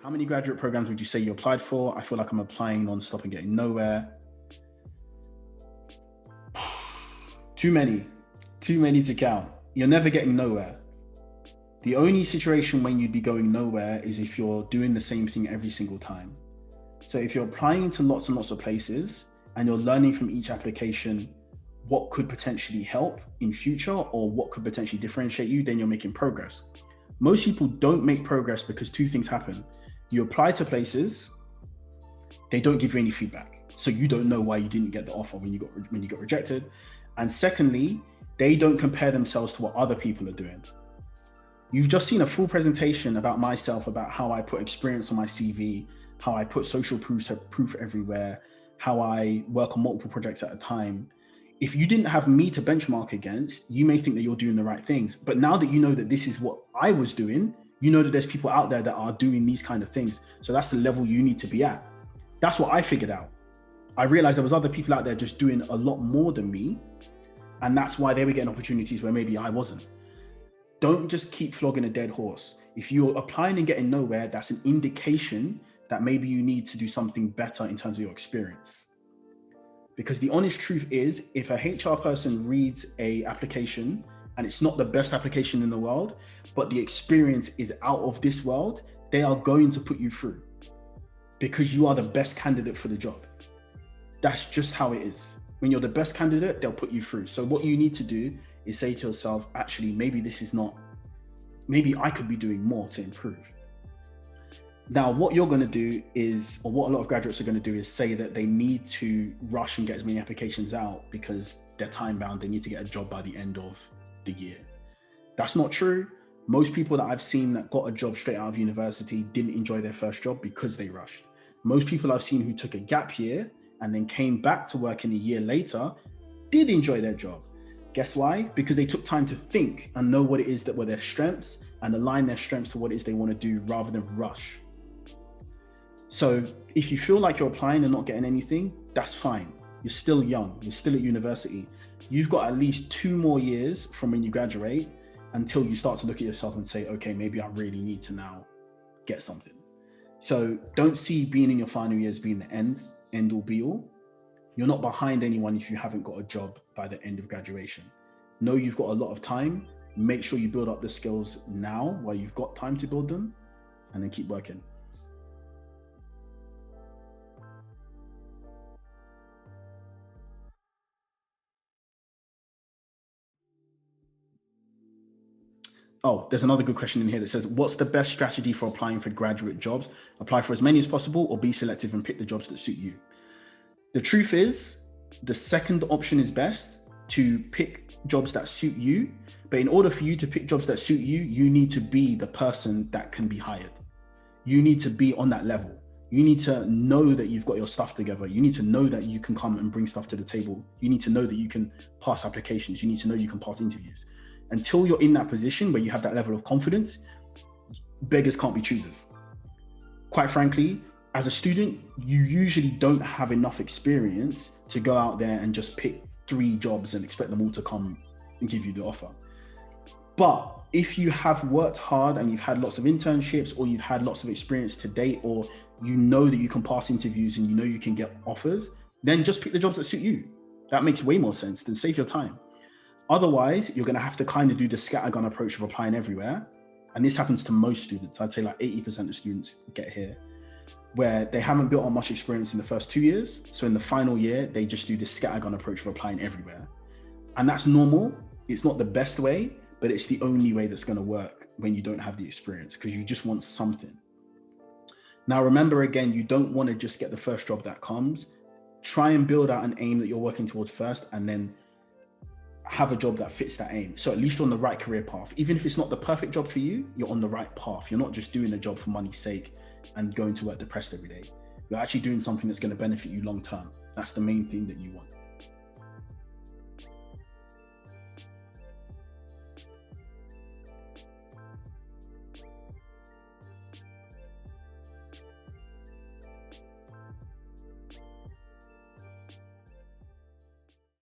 How many graduate programs would you say you applied for? I feel like I'm applying non-stop and getting nowhere. Too many to count. You're never getting nowhere. The only situation when you'd be going nowhere is if you're doing the same thing every single time. So if you're applying to lots and lots of places and you're learning from each application what could potentially help in future or what could potentially differentiate you, then you're making progress. Most people don't make progress because two things happen. You apply to places, they don't give you any feedback. So you don't know why you didn't get the offer when you got rejected. And secondly, they don't compare themselves to what other people are doing. You've just seen a full presentation about myself, about how I put experience on my CV, how I put social proof everywhere, how I work on multiple projects at a time. If you didn't have me to benchmark against, you may think that you're doing the right things. But now that you know that this is what I was doing, you know that there's people out there that are doing these kind of things. So that's the level you need to be at. That's what I figured out. I realized there was other people out there just doing a lot more than me. And that's why they were getting opportunities where maybe I wasn't. Don't just keep flogging a dead horse. If you're applying and getting nowhere, that's an indication that maybe you need to do something better in terms of your experience. Because the honest truth is, if a HR person reads a application and it's not the best application in the world, but the experience is out of this world, they are going to put you through because you are the best candidate for the job. That's just how it is. When you're the best candidate, they'll put you through. So what you need to do is say to yourself, actually, maybe I could be doing more to improve. Now, what you're going to do is, or what a lot of graduates are going to do is say that they need to rush and get as many applications out because they're time bound. They need to get a job by the end of the year. That's not true. Most people that I've seen that got a job straight out of university didn't enjoy their first job because they rushed. Most people I've seen who took a gap year and then came back to work in a year later did enjoy their job. Guess why? Because they took time to think and know what it is that were their strengths and align their strengths to what it is they want to do rather than rush. So if you feel like you're applying and not getting anything, that's fine. You're still young. You're still at university. You've got at least 2 more years from when you graduate until you start to look at yourself and say, okay, maybe I really need to now get something. So don't see being in your final year as being the end all be all. You're not behind anyone if you haven't got a job by the end of graduation. Know you've got a lot of time. Make sure you build up the skills now while you've got time to build them, and then keep working. Oh, there's another good question in here that says, what's the best strategy for applying for graduate jobs? Apply for as many as possible or be selective and pick the jobs that suit you. The truth is, the second option is best, to pick jobs that suit you. But in order for you to pick jobs that suit you, you need to be the person that can be hired. You need to be on that level. You need to know that you've got your stuff together. You need to know that you can come and bring stuff to the table. You need to know that you can pass applications. You need to know you can pass interviews. Until you're in that position where you have that level of confidence, beggars can't be choosers. Quite frankly, as a student, you usually don't have enough experience to go out there and just pick 3 jobs and expect them all to come and give you the offer. But if you have worked hard and you've had lots of internships or you've had lots of experience to date, or you know that you can pass interviews and you know you can get offers, then just pick the jobs that suit you. That makes way more sense than save your time. Otherwise, you're going to have to kind of do the scattergun approach of applying everywhere. And this happens to most students. I'd say like 80% of students get here, where they haven't built on much experience in the first 2 years. So in the final year, they just do this scattergun approach of applying everywhere. And that's normal. It's not the best way, but it's the only way that's going to work when you don't have the experience, because you just want something. Now, remember, again, you don't want to just get the first job that comes. Try and build out an aim that you're working towards first, and then have a job that fits that aim. So at least you're on the right career path. Even if it's not the perfect job for you, you're on the right path. You're not just doing a job for money's sake and going to work depressed every day. You're actually doing something that's going to benefit you long term. That's the main thing that you want.